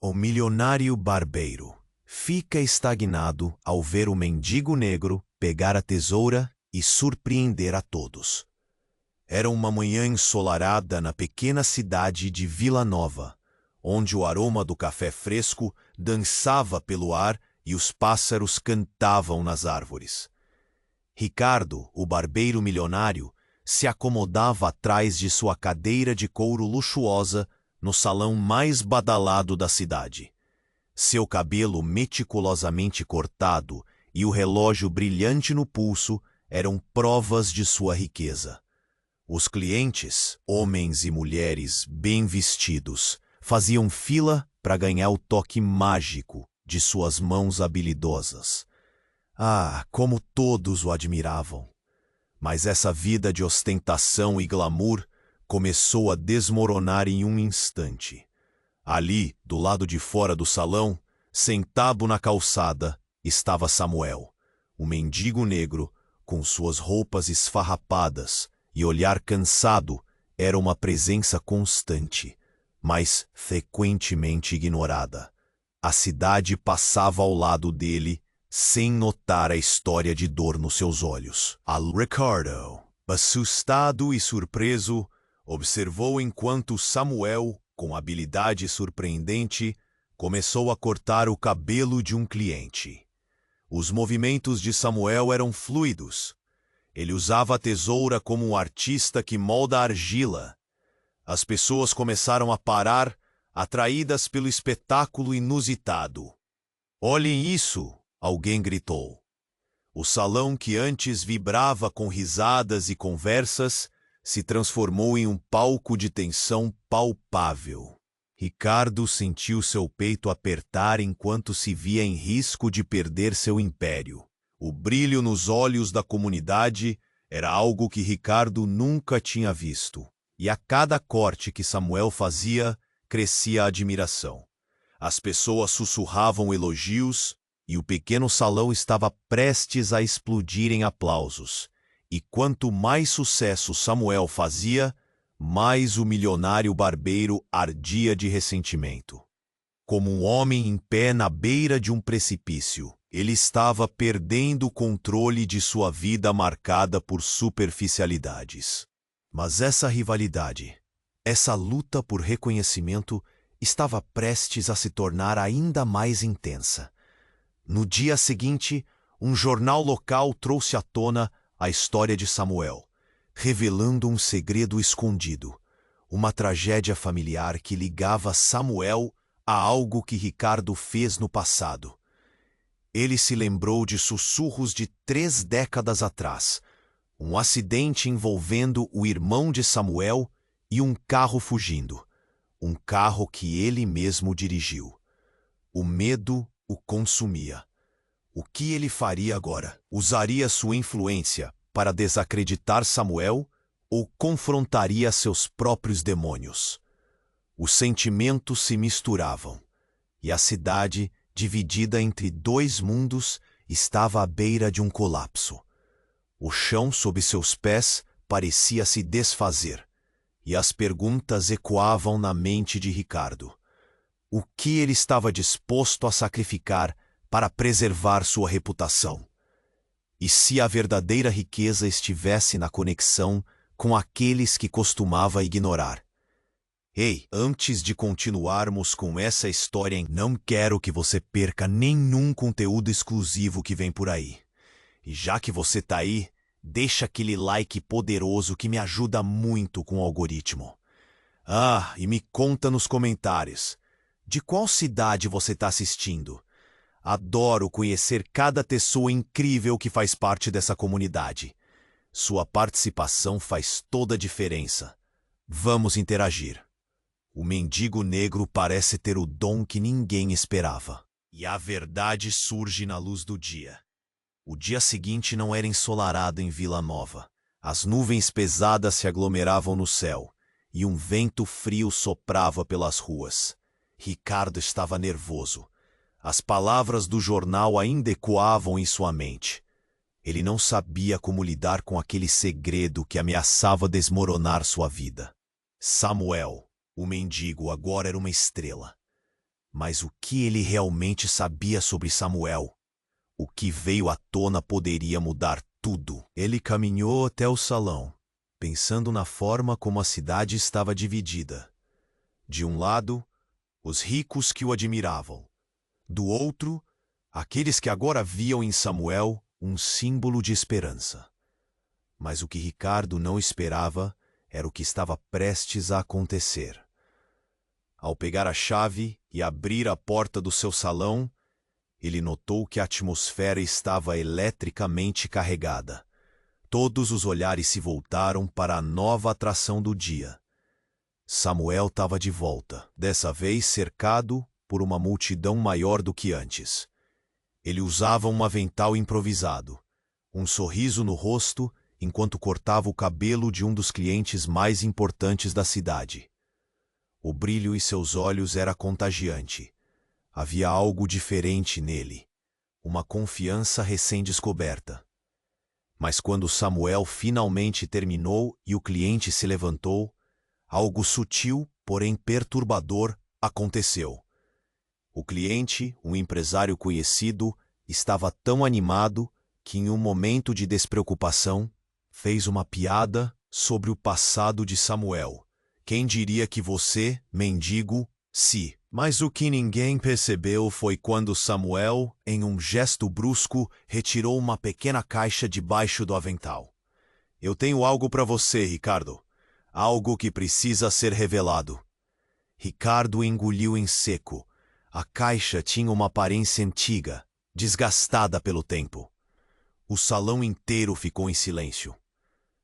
O milionário barbeiro fica estagnado ao ver o mendigo negro pegar a tesoura e surpreender a todos. Era uma manhã ensolarada na pequena cidade de Vila Nova, onde o aroma do café fresco dançava pelo ar e os pássaros cantavam nas árvores. Ricardo, o barbeiro milionário, se acomodava atrás de sua cadeira de couro luxuosa no salão mais badalado da cidade. Seu cabelo meticulosamente cortado e o relógio brilhante no pulso eram provas de sua riqueza. Os clientes, homens e mulheres bem vestidos, faziam fila para ganhar o toque mágico de suas mãos habilidosas. Ah, como todos o admiravam! Mas essa vida de ostentação e glamour começou a desmoronar em um instante. Ali, do lado de fora do salão, sentado na calçada, estava Samuel, o mendigo negro, com suas roupas esfarrapadas e olhar cansado. Era uma presença constante, mas frequentemente ignorada. A cidade passava ao lado dele, sem notar a história de dor nos seus olhos. Ricardo, assustado e surpreso, observou enquanto Samuel, com habilidade surpreendente, começou a cortar o cabelo de um cliente. Os movimentos de Samuel eram fluidos. Ele usava a tesoura como um artista que molda a argila. As pessoas começaram a parar, atraídas pelo espetáculo inusitado. "Olhem isso!" alguém gritou. O salão, que antes vibrava com risadas e conversas, se transformou em um palco de tensão palpável. Ricardo sentiu seu peito apertar enquanto se via em risco de perder seu império. O brilho nos olhos da comunidade era algo que Ricardo nunca tinha visto. E a cada corte que Samuel fazia, crescia a admiração. As pessoas sussurravam elogios e o pequeno salão estava prestes a explodir em aplausos. E quanto mais sucesso Samuel fazia, mais o milionário barbeiro ardia de ressentimento. Como um homem em pé na beira de um precipício, ele estava perdendo o controle de sua vida marcada por superficialidades. Mas essa rivalidade, essa luta por reconhecimento, estava prestes a se tornar ainda mais intensa. No dia seguinte, um jornal local trouxe à tona a história de Samuel, revelando um segredo escondido, uma tragédia familiar que ligava Samuel a algo que Ricardo fez no passado. Ele se lembrou de sussurros de 3 décadas atrás, um acidente envolvendo o irmão de Samuel e um carro fugindo, um carro que ele mesmo dirigiu. O medo o consumia. O que ele faria agora? Usaria sua influência para desacreditar Samuel ou confrontaria seus próprios demônios? Os sentimentos se misturavam, e a cidade, dividida entre 2 mundos, estava à beira de um colapso. O chão sob seus pés parecia se desfazer, e as perguntas ecoavam na mente de Ricardo. O que ele estava disposto a sacrificar para preservar sua reputação? E se a verdadeira riqueza estivesse na conexão com aqueles que costumava ignorar? Ei, antes de continuarmos com essa história, não quero que você perca nenhum conteúdo exclusivo que vem por aí. E já que você tá aí, deixa aquele like poderoso que me ajuda muito com o algoritmo. Ah, e me conta nos comentários, de qual cidade você está assistindo? Adoro conhecer cada pessoa incrível que faz parte dessa comunidade. Sua participação faz toda a diferença. Vamos interagir. O mendigo negro parece ter o dom que ninguém esperava. E a verdade surge na luz do dia. O dia seguinte não era ensolarado em Vila Nova. As nuvens pesadas se aglomeravam no céu, e um vento frio soprava pelas ruas. Ricardo estava nervoso. As palavras do jornal ainda ecoavam em sua mente. Ele não sabia como lidar com aquele segredo que ameaçava desmoronar sua vida. Samuel, o mendigo, agora era uma estrela. Mas o que ele realmente sabia sobre Samuel? O que veio à tona poderia mudar tudo. Ele caminhou até o salão, pensando na forma como a cidade estava dividida. De um lado, os ricos que o admiravam. Do outro, aqueles que agora viam em Samuel um símbolo de esperança. Mas o que Ricardo não esperava era o que estava prestes a acontecer. Ao pegar a chave e abrir a porta do seu salão, ele notou que a atmosfera estava eletricamente carregada. Todos os olhares se voltaram para a nova atração do dia. Samuel estava de volta, dessa vez cercado por uma multidão maior do que antes. Ele usava um avental improvisado, um sorriso no rosto enquanto cortava o cabelo de um dos clientes mais importantes da cidade. O brilho em seus olhos era contagiante. Havia algo diferente nele, uma confiança recém-descoberta. Mas quando Samuel finalmente terminou e o cliente se levantou, algo sutil, porém perturbador, aconteceu. O cliente, um empresário conhecido, estava tão animado que, em um momento de despreocupação, fez uma piada sobre o passado de Samuel. Quem diria que você, mendigo, se... Mas o que ninguém percebeu foi quando Samuel, em um gesto brusco, retirou uma pequena caixa debaixo do avental. Eu tenho algo para você, Ricardo. Algo que precisa ser revelado. Ricardo engoliu em seco. A caixa tinha uma aparência antiga, desgastada pelo tempo. O salão inteiro ficou em silêncio.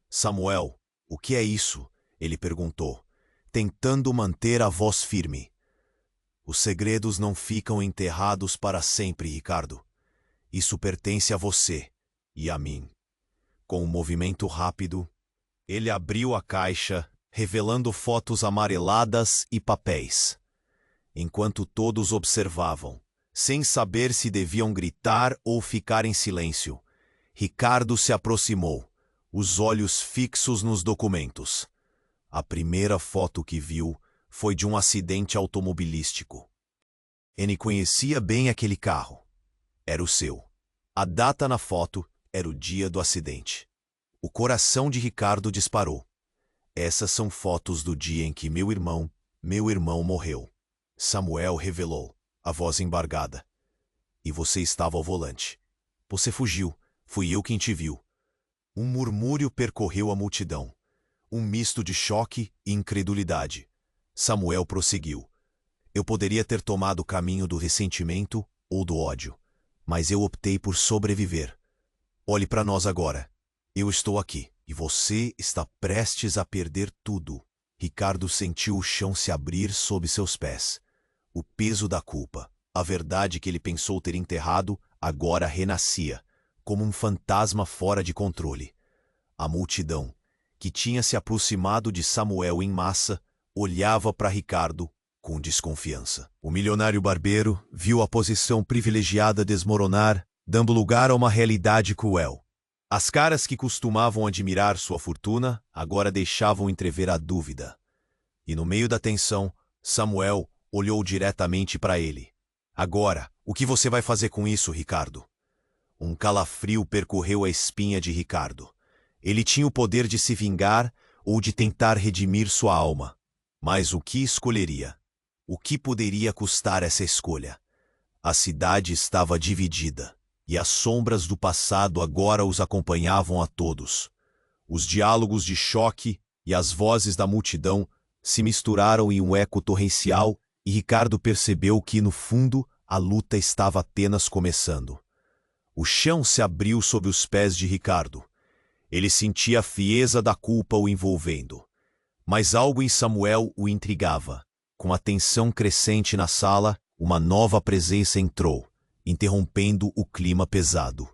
Samuel, o que é isso? Ele perguntou, tentando manter a voz firme. Os segredos não ficam enterrados para sempre, Ricardo. Isso pertence a você e a mim. Com um movimento rápido, ele abriu a caixa, revelando fotos amareladas e papéis. Enquanto todos observavam, sem saber se deviam gritar ou ficar em silêncio, Ricardo se aproximou, os olhos fixos nos documentos. A primeira foto que viu foi de um acidente automobilístico. Ele conhecia bem aquele carro. Era o seu. A data na foto era o dia do acidente. O coração de Ricardo disparou. Essas são fotos do dia em que meu irmão morreu. Samuel revelou, a voz embargada. E você estava ao volante. Você fugiu. Fui eu quem te viu. Um murmúrio percorreu a multidão. Um misto de choque e incredulidade. Samuel prosseguiu. Eu poderia ter tomado o caminho do ressentimento ou do ódio, mas eu optei por sobreviver. Olhe para nós agora. Eu estou aqui, e você está prestes a perder tudo. Ricardo sentiu o chão se abrir sob seus pés. O peso da culpa, a verdade que ele pensou ter enterrado, agora renascia, como um fantasma fora de controle. A multidão, que tinha se aproximado de Samuel em massa, olhava para Ricardo com desconfiança. O milionário barbeiro viu a posição privilegiada desmoronar, dando lugar a uma realidade cruel. As caras que costumavam admirar sua fortuna agora deixavam entrever a dúvida. E no meio da tensão, Samuel olhou diretamente para ele. Agora, o que você vai fazer com isso, Ricardo? Um calafrio percorreu a espinha de Ricardo. Ele tinha o poder de se vingar ou de tentar redimir sua alma. Mas o que escolheria? O que poderia custar essa escolha? A cidade estava dividida, e as sombras do passado agora os acompanhavam a todos. Os diálogos de choque e as vozes da multidão se misturaram em um eco torrencial e Ricardo percebeu que, no fundo, a luta estava apenas começando. O chão se abriu sob os pés de Ricardo. Ele sentia a frieza da culpa o envolvendo. Mas algo em Samuel o intrigava. Com a tensão crescente na sala, uma nova presença entrou, interrompendo o clima pesado.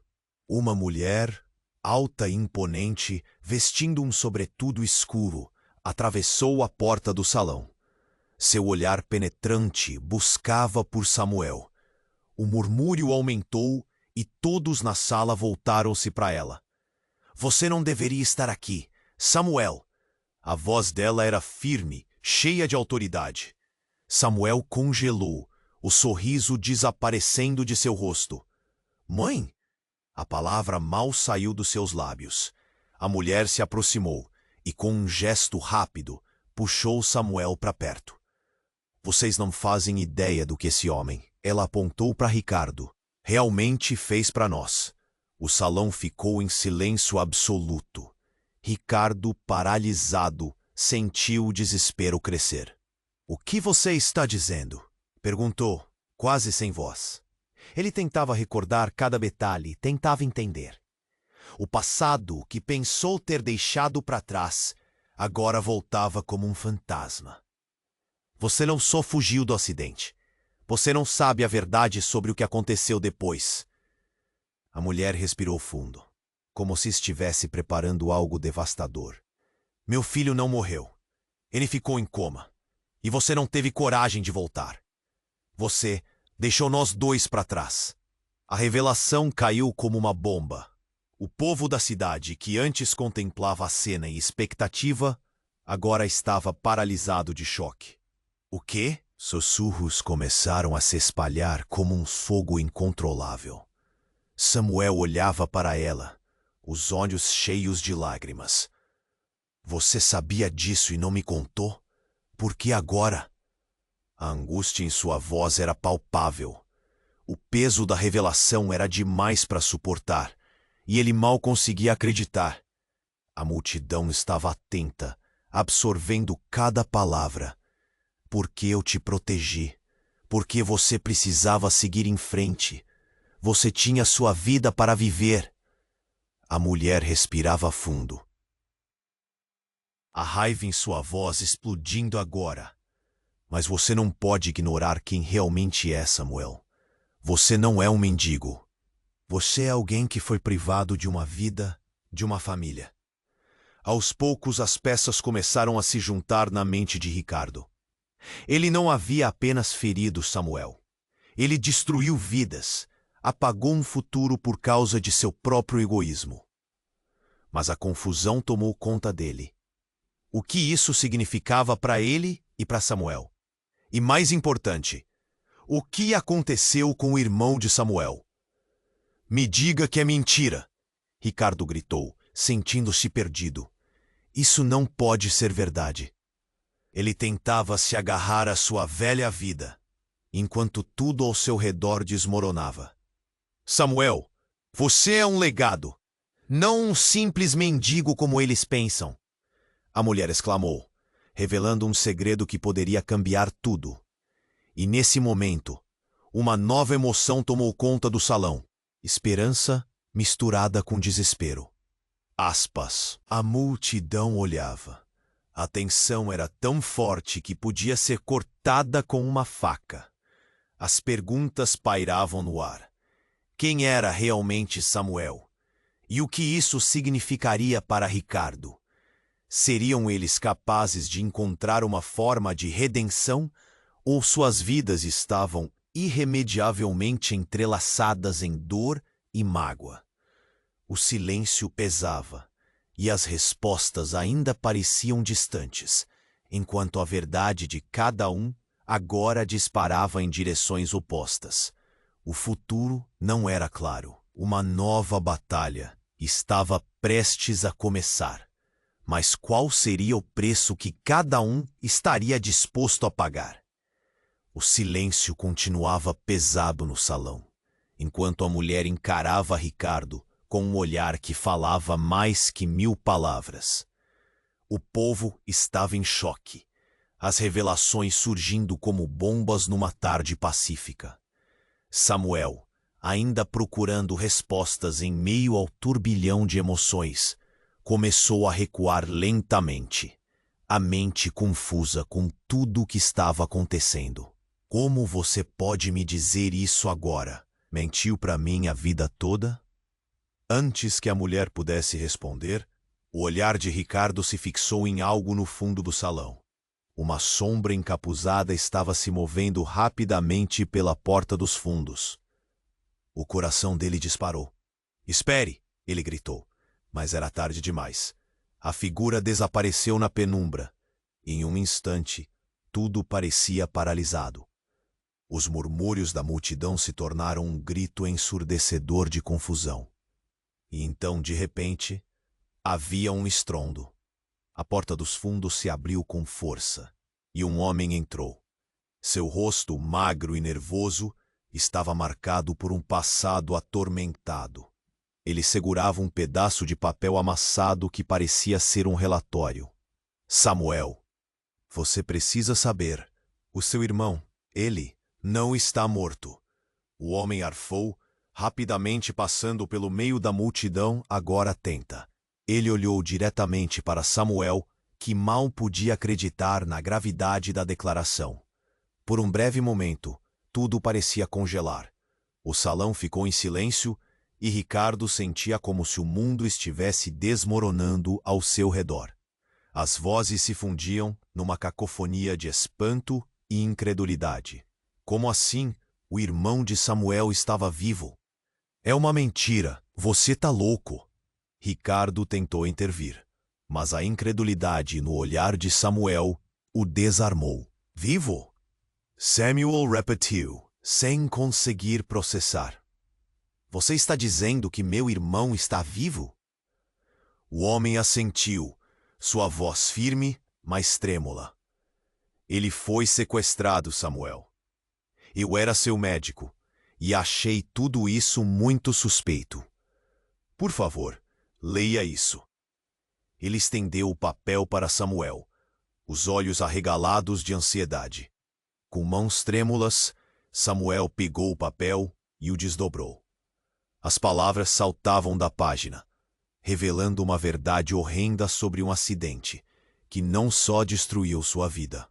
Uma mulher, alta e imponente, vestindo um sobretudo escuro, atravessou a porta do salão. Seu olhar penetrante buscava por Samuel. O murmúrio aumentou e todos na sala voltaram-se para ela. Você não deveria estar aqui, Samuel! A voz dela era firme, cheia de autoridade. Samuel congelou, o sorriso desaparecendo de seu rosto. Mãe? A palavra mal saiu dos seus lábios. A mulher se aproximou e, com um gesto rápido, puxou Samuel para perto. Vocês não fazem ideia do que esse homem, ela apontou para Ricardo, realmente fez para nós. O salão ficou em silêncio absoluto. Ricardo, paralisado, sentiu o desespero crescer. O que você está dizendo? Perguntou, quase sem voz. Ele tentava recordar cada detalhe, tentava entender. O passado que pensou ter deixado para trás, agora voltava como um fantasma. Você não só fugiu do acidente. Você não sabe a verdade sobre o que aconteceu depois. A mulher respirou fundo, como se estivesse preparando algo devastador. Meu filho não morreu. Ele ficou em coma. E você não teve coragem de voltar. Você deixou nós dois para trás. A revelação caiu como uma bomba. O povo da cidade, que antes contemplava a cena em expectativa, agora estava paralisado de choque. O quê? Sussurros começaram a se espalhar como um fogo incontrolável. Samuel olhava para ela, os olhos cheios de lágrimas. Você sabia disso e não me contou? Por que agora? A angústia em sua voz era palpável. O peso da revelação era demais para suportar, e ele mal conseguia acreditar. A multidão estava atenta, absorvendo cada palavra. Porque eu te protegi. Porque você precisava seguir em frente. Você tinha sua vida para viver. A mulher respirava fundo. A raiva em sua voz explodindo agora. Mas você não pode ignorar quem realmente é, Samuel. Você não é um mendigo. Você é alguém que foi privado de uma vida, de uma família. Aos poucos as peças começaram a se juntar na mente de Ricardo. Ele não havia apenas ferido Samuel. Ele destruiu vidas, apagou um futuro por causa de seu próprio egoísmo. Mas a confusão tomou conta dele. O que isso significava para ele e para Samuel? E mais importante, o que aconteceu com o irmão de Samuel? Me diga que é mentira, Ricardo gritou, sentindo-se perdido. Isso não pode ser verdade. Ele tentava se agarrar à sua velha vida, enquanto tudo ao seu redor desmoronava. Samuel, você é um legado, não um simples mendigo como eles pensam. A mulher exclamou, revelando um segredo que poderia cambiar tudo. E nesse momento, uma nova emoção tomou conta do salão. Esperança misturada com desespero. Aspas. A multidão olhava. A tensão era tão forte que podia ser cortada com uma faca. As perguntas pairavam no ar. Quem era realmente Samuel? E o que isso significaria para Ricardo? Seriam eles capazes de encontrar uma forma de redenção ou suas vidas estavam irremediavelmente entrelaçadas em dor e mágoa? O silêncio pesava. E as respostas ainda pareciam distantes, enquanto a verdade de cada um agora disparava em direções opostas. O futuro não era claro. Uma nova batalha estava prestes a começar. Mas qual seria o preço que cada um estaria disposto a pagar? O silêncio continuava pesado no salão, enquanto a mulher encarava Ricardo com um olhar que falava mais que 1000 palavras. O povo estava em choque, as revelações surgindo como bombas numa tarde pacífica. Samuel, ainda procurando respostas em meio ao turbilhão de emoções, começou a recuar lentamente, a mente confusa com tudo o que estava acontecendo. Como você pode me dizer isso agora? Mentiu para mim a vida toda? Antes que a mulher pudesse responder, o olhar de Ricardo se fixou em algo no fundo do salão. Uma sombra encapuzada estava se movendo rapidamente pela porta dos fundos. O coração dele disparou. Espere! Ele gritou, mas era tarde demais. A figura desapareceu na penumbra. Em um instante, tudo parecia paralisado. Os murmúrios da multidão se tornaram um grito ensurdecedor de confusão. E então, de repente, havia um estrondo. A porta dos fundos se abriu com força, e um homem entrou. Seu rosto, magro e nervoso, estava marcado por um passado atormentado. Ele segurava um pedaço de papel amassado que parecia ser um relatório. Samuel, você precisa saber. O seu irmão, ele, não está morto. O homem arfou, rapidamente passando pelo meio da multidão, agora atenta. Ele olhou diretamente para Samuel, que mal podia acreditar na gravidade da declaração. Por um breve momento, tudo parecia congelar. O salão ficou em silêncio e Ricardo sentia como se o mundo estivesse desmoronando ao seu redor. As vozes se fundiam numa cacofonia de espanto e incredulidade. Como assim? O irmão de Samuel estava vivo? É uma mentira, você tá louco. Ricardo tentou intervir, mas a incredulidade no olhar de Samuel o desarmou. Vivo? Samuel repetiu, sem conseguir processar. Você está dizendo que meu irmão está vivo? O homem assentiu, sua voz firme, mas trêmula. Ele foi sequestrado, Samuel. Eu era seu médico e achei tudo isso muito suspeito. Por favor, leia isso. Ele estendeu o papel para Samuel, os olhos arregalados de ansiedade. Com mãos trêmulas, Samuel pegou o papel e o desdobrou. As palavras saltavam da página, revelando uma verdade horrenda sobre um acidente que não só destruiu sua vida,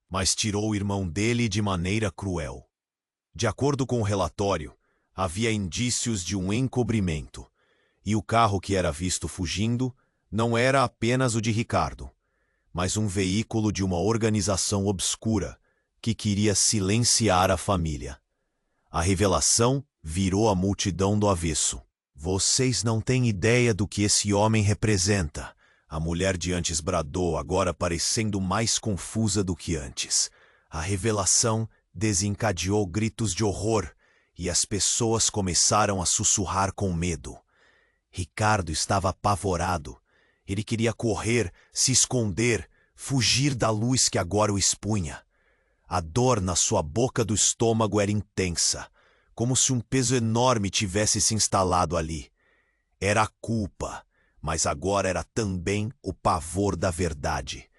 mas tirou o irmão dele de maneira cruel. De acordo com o relatório, havia indícios de um encobrimento, e o carro que era visto fugindo não era apenas o de Ricardo, mas um veículo de uma organização obscura que queria silenciar a família. A revelação virou a multidão do avesso. Vocês não têm ideia do que esse homem representa. A mulher de antes bradou, agora parecendo mais confusa do que antes. A revelação desencadeou gritos de horror e as pessoas começaram a sussurrar com medo. Ricardo estava apavorado. Ele queria correr, se esconder, fugir da luz que agora o expunha. A dor na sua boca do estômago era intensa, como se um peso enorme tivesse se instalado ali. Era a culpa, mas agora era também o pavor da verdade.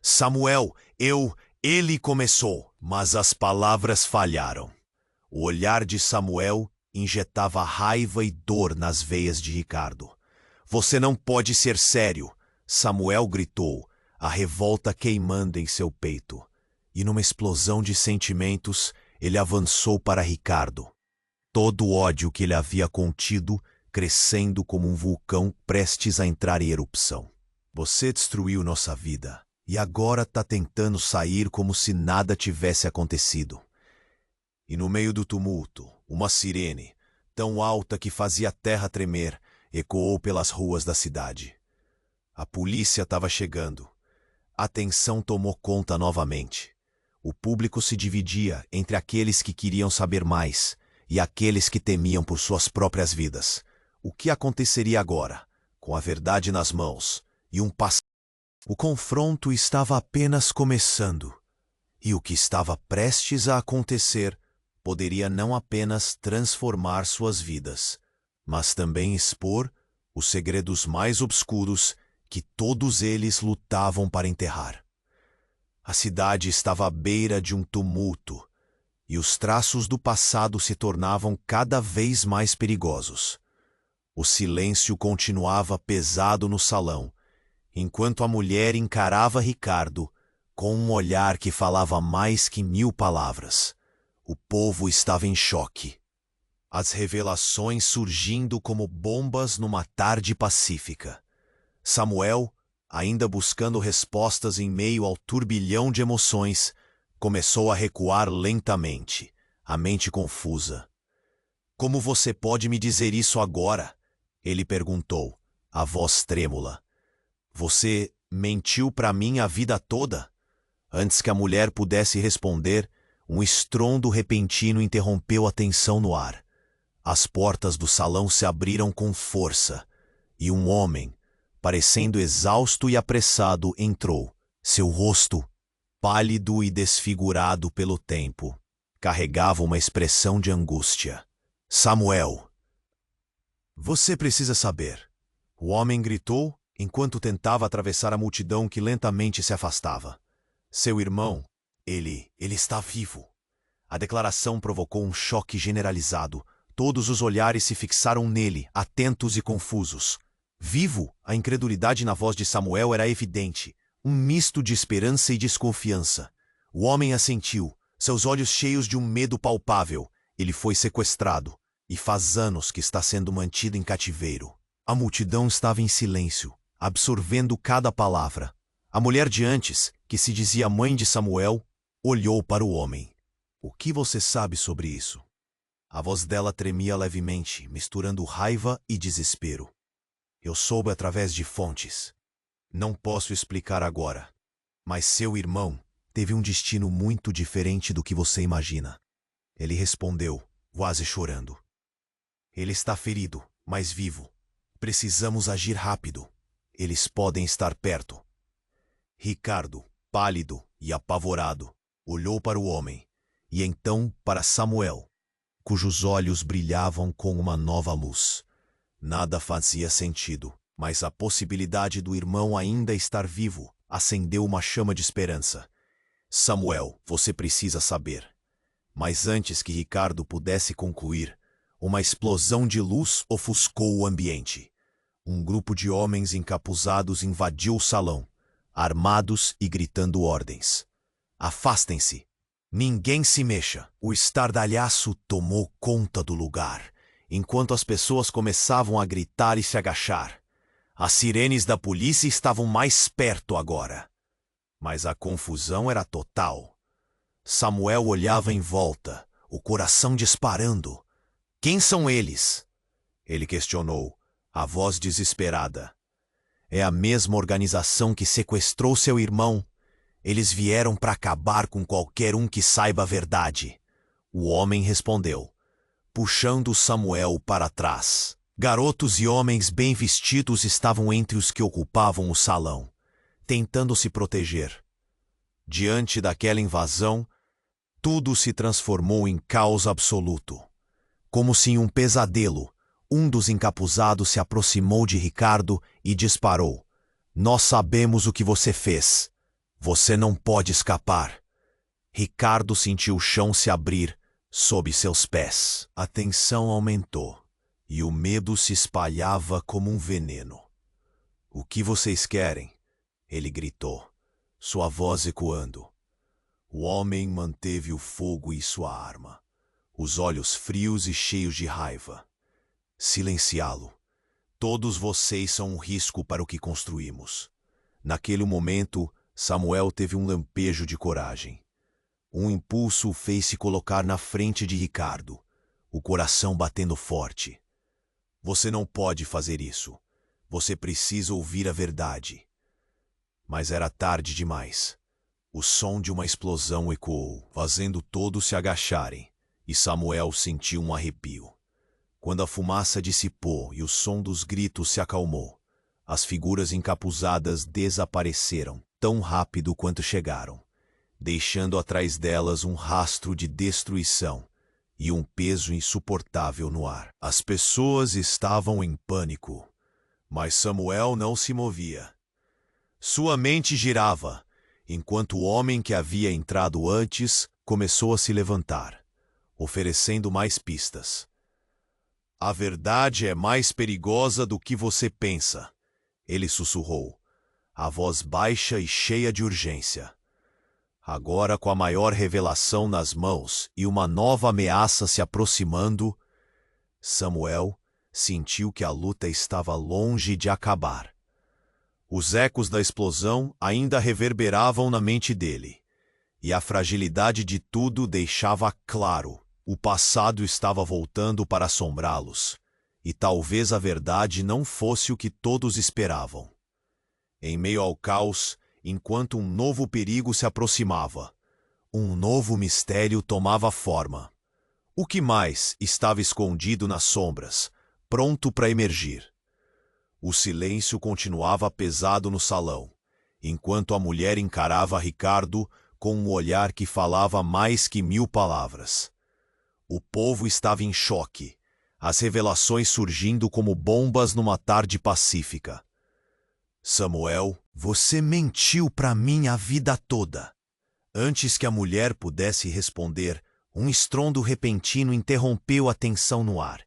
Samuel, ele começou, mas as palavras falharam. O olhar de Samuel injetava raiva e dor nas veias de Ricardo. Você não pode ser sério, Samuel gritou, a revolta queimando em seu peito. E numa explosão de sentimentos, ele avançou para Ricardo. Todo o ódio que ele havia contido, crescendo como um vulcão prestes a entrar em erupção. Você destruiu nossa vida, e agora está tentando sair como se nada tivesse acontecido. E no meio do tumulto, uma sirene, tão alta que fazia a terra tremer, ecoou pelas ruas da cidade. A polícia estava chegando. A tensão tomou conta novamente. O público se dividia entre aqueles que queriam saber mais e aqueles que temiam por suas próprias vidas. O que aconteceria agora, com a verdade nas mãos e um passo? O confronto estava apenas começando, e o que estava prestes a acontecer poderia não apenas transformar suas vidas, mas também expor os segredos mais obscuros que todos eles lutavam para enterrar. A cidade estava à beira de um tumulto, e os traços do passado se tornavam cada vez mais perigosos. O silêncio continuava pesado no salão, enquanto a mulher encarava Ricardo com um olhar que falava mais que 1000 palavras. O povo estava em choque. As revelações surgindo como bombas numa tarde pacífica. Samuel, ainda buscando respostas em meio ao turbilhão de emoções, começou a recuar lentamente, a mente confusa. Como você pode me dizer isso agora? Ele perguntou, a voz trêmula. Você mentiu para mim a vida toda? Antes que a mulher pudesse responder, Um estrondo repentino interrompeu a tensão no ar. As portas do salão se abriram com força, e um homem, parecendo exausto e apressado, entrou. Seu rosto, pálido e desfigurado pelo tempo, carregava uma expressão de angústia. Samuel! Você precisa saber. O homem gritou enquanto tentava atravessar a multidão que lentamente se afastava. Seu irmão, ele está vivo. A declaração provocou um choque generalizado. Todos os olhares se fixaram nele, atentos e confusos. Vivo? A incredulidade na voz de Samuel era evidente. Um misto de esperança e desconfiança. O homem assentiu, seus olhos cheios de um medo palpável. Ele foi sequestrado, e faz anos que está sendo mantido em cativeiro. A multidão estava em silêncio, absorvendo cada palavra. A mulher de antes, que se dizia mãe de Samuel, olhou para o homem. O que você sabe sobre isso? A voz dela tremia levemente, misturando raiva e desespero. Eu soube através de fontes. Não posso explicar agora, mas seu irmão teve um destino muito diferente do que você imagina. Ele respondeu, quase chorando. Ele está ferido, mas vivo. Precisamos agir rápido. Eles podem estar perto. Ricardo, pálido e apavorado, olhou para o homem, e então para Samuel, cujos olhos brilhavam com uma nova luz. Nada fazia sentido, mas a possibilidade do irmão ainda estar vivo acendeu uma chama de esperança. Samuel, você precisa saber. Mas antes que Ricardo pudesse concluir, uma explosão de luz ofuscou o ambiente. Um grupo de homens encapuzados invadiu o salão, armados e gritando ordens. Afastem-se! Ninguém se mexa! O estardalhaço tomou conta do lugar, enquanto as pessoas começavam a gritar e se agachar. As sirenes da polícia estavam mais perto agora. Mas a confusão era total. Samuel olhava em volta, o coração disparando. Quem são eles? Ele questionou, a voz desesperada. É a mesma organização que sequestrou seu irmão. Eles vieram para acabar com qualquer um que saiba a verdade. O homem respondeu, puxando Samuel para trás. Garotos e homens bem vestidos estavam entre os que ocupavam o salão, tentando se proteger. Diante daquela invasão, tudo se transformou em caos absoluto. Como se em um pesadelo, um dos encapuzados se aproximou de Ricardo e disparou. Nós sabemos o que você fez. Você não pode escapar. Ricardo sentiu o chão se abrir sob seus pés. A tensão aumentou e o medo se espalhava como um veneno. O que vocês querem? Ele gritou, sua voz ecoando. O homem manteve o fogo e sua arma, os olhos frios e cheios de raiva. Silenciá-lo. Todos vocês são um risco para o que construímos. Naquele momento, Samuel teve um lampejo de coragem. Um impulso o fez se colocar na frente de Ricardo, o coração batendo forte. Você não pode fazer isso. Você precisa ouvir a verdade. Mas era tarde demais. O som de uma explosão ecoou, fazendo todos se agacharem, e Samuel sentiu um arrepio. Quando a fumaça dissipou e o som dos gritos se acalmou, as figuras encapuzadas desapareceram tão rápido quanto chegaram, deixando atrás delas um rastro de destruição e um peso insuportável no ar. As pessoas estavam em pânico, mas Samuel não se movia. Sua mente girava, enquanto o homem que havia entrado antes começou a se levantar, oferecendo mais pistas. A verdade é mais perigosa do que você pensa, ele sussurrou, a voz baixa e cheia de urgência. Agora, com a maior revelação nas mãos e uma nova ameaça se aproximando, Samuel sentiu que a luta estava longe de acabar. Os ecos da explosão ainda reverberavam na mente dele, e a fragilidade de tudo deixava claro. O passado estava voltando para assombrá-los, e talvez a verdade não fosse o que todos esperavam. Em meio ao caos, enquanto um novo perigo se aproximava, um novo mistério tomava forma. O que mais estava escondido nas sombras, pronto para emergir? O silêncio continuava pesado no salão, enquanto a mulher encarava Ricardo com um olhar que falava mais que 1000 palavras. O povo estava em choque, as revelações surgindo como bombas numa tarde pacífica. Samuel, você mentiu para mim a vida toda. Antes que a mulher pudesse responder, um estrondo repentino interrompeu a tensão no ar.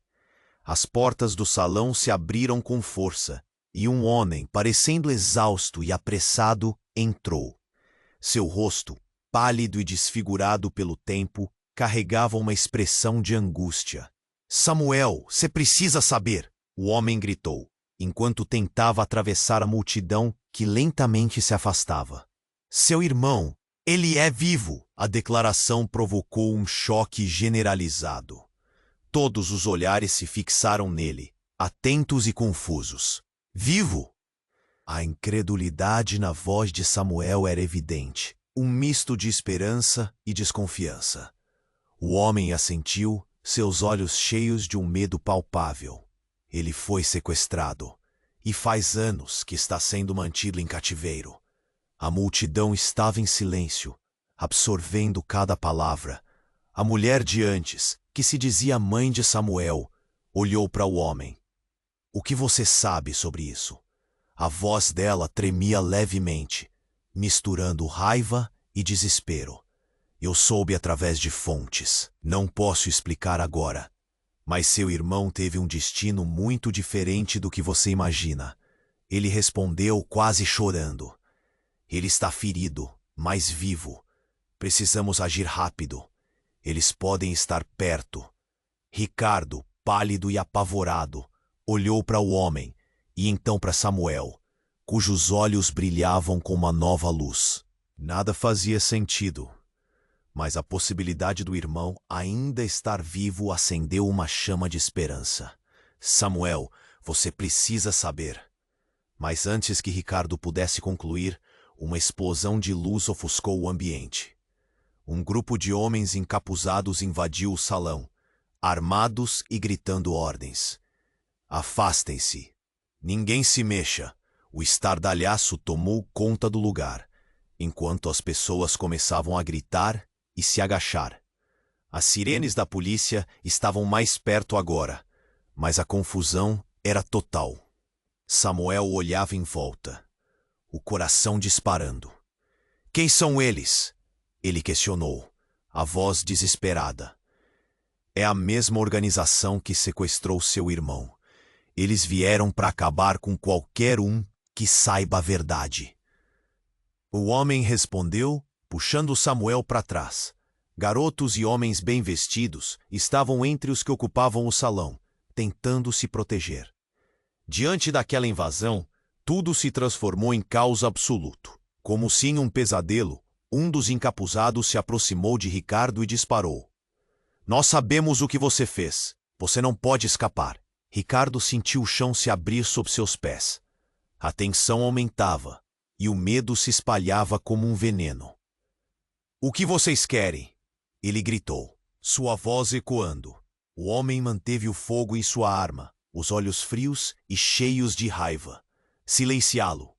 As portas do salão se abriram com força, e um homem, parecendo exausto e apressado, entrou. Seu rosto, pálido e desfigurado pelo tempo, carregava uma expressão de angústia. Samuel, você precisa saber! O homem gritou, enquanto tentava atravessar a multidão que lentamente se afastava. Seu irmão, ele é vivo! A declaração provocou um choque generalizado. Todos os olhares se fixaram nele, atentos e confusos. Vivo? A incredulidade na voz de Samuel era evidente, um misto de esperança e desconfiança. O homem assentiu, seus olhos cheios de um medo palpável. Ele foi sequestrado, e faz anos que está sendo mantido em cativeiro. A multidão estava em silêncio, absorvendo cada palavra. A mulher de antes, que se dizia mãe de Samuel, olhou para o homem. O que você sabe sobre isso? A voz dela tremia levemente, misturando raiva e desespero. Eu soube através de fontes. Não posso explicar agora. Mas seu irmão teve um destino muito diferente do que você imagina. Ele respondeu quase chorando. Ele está ferido, mas vivo. Precisamos agir rápido. Eles podem estar perto. Ricardo, pálido e apavorado, olhou para o homem e então para Samuel, cujos olhos brilhavam com uma nova luz. Nada fazia sentido, mas a possibilidade do irmão ainda estar vivo acendeu uma chama de esperança. Samuel, você precisa saber. Mas antes que Ricardo pudesse concluir, uma explosão de luz ofuscou o ambiente. Um grupo de homens encapuzados invadiu o salão, armados e gritando ordens. Afastem-se. Ninguém se mexa. O estardalhaço tomou conta do lugar, enquanto as pessoas começavam a gritar e se agachar. As sirenes da polícia estavam mais perto agora, mas a confusão era total. Samuel olhava em volta, o coração disparando. Quem são eles? Ele questionou, a voz desesperada. É a mesma organização que sequestrou seu irmão. Eles vieram para acabar com qualquer um que saiba a verdade. O homem respondeu, puxando Samuel para trás. Garotos e homens bem vestidos estavam entre os que ocupavam o salão, tentando se proteger. Diante daquela invasão, tudo se transformou em caos absoluto. Como se em um pesadelo, um dos encapuzados se aproximou de Ricardo e disparou. Nós sabemos o que você fez. Você não pode escapar. Ricardo sentiu o chão se abrir sob seus pés. A tensão aumentava e o medo se espalhava como um veneno. O que vocês querem? Ele gritou, sua voz ecoando. O homem manteve o fogo em sua arma, os olhos frios e cheios de raiva. Silenciá-lo.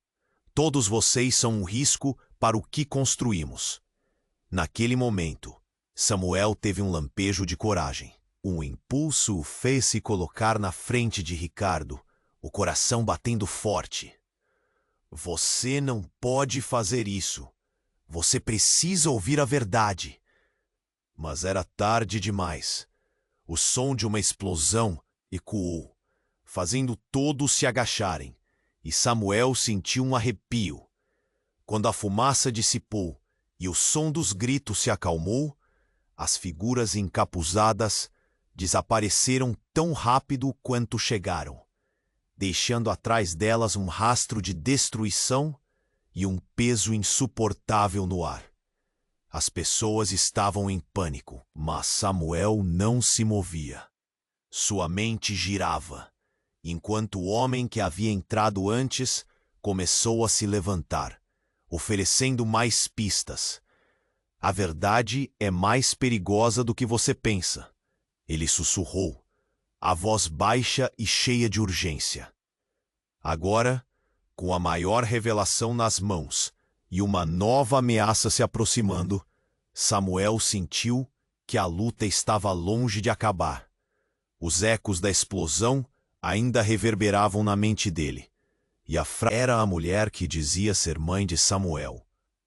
Todos vocês são um risco para o que construímos. Naquele momento, Samuel teve um lampejo de coragem. Um impulso o fez se colocar na frente de Ricardo, o coração batendo forte. Você não pode fazer isso. Você precisa ouvir a verdade. Mas era tarde demais. O som de uma explosão ecoou, fazendo todos se agacharem, e Samuel sentiu um arrepio. Quando a fumaça dissipou e o som dos gritos se acalmou, as figuras encapuzadas desapareceram tão rápido quanto chegaram, deixando atrás delas um rastro de destruição e um peso insuportável no ar. As pessoas estavam em pânico, mas Samuel não se movia. Sua mente girava, enquanto o homem que havia entrado antes começou a se levantar, oferecendo mais pistas. A verdade é mais perigosa do que você pensa. Ele sussurrou, a voz baixa e cheia de urgência. Agora, com a maior revelação nas mãos e uma nova ameaça se aproximando, Samuel sentiu que a luta estava longe de acabar. Os ecos da explosão ainda reverberavam na mente dele. E era a mulher que dizia ser mãe de Samuel.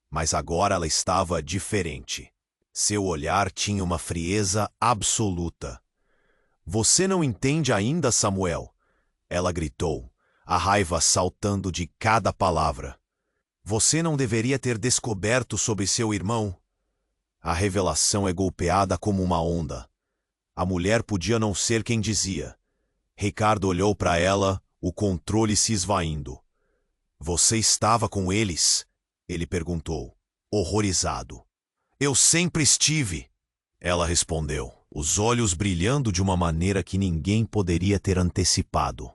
Mas agora ela estava diferente. Seu olhar tinha uma frieza absoluta. Você não entende ainda, Samuel? Ela gritou, a raiva saltando de cada palavra. Você não deveria ter descoberto sobre seu irmão. A revelação é golpeada como uma onda. A mulher podia não ser quem dizia. Ricardo olhou para ela, o controle se esvaindo. Você estava com eles? Ele perguntou, horrorizado. Eu sempre estive, ela respondeu, os olhos brilhando de uma maneira que ninguém poderia ter antecipado.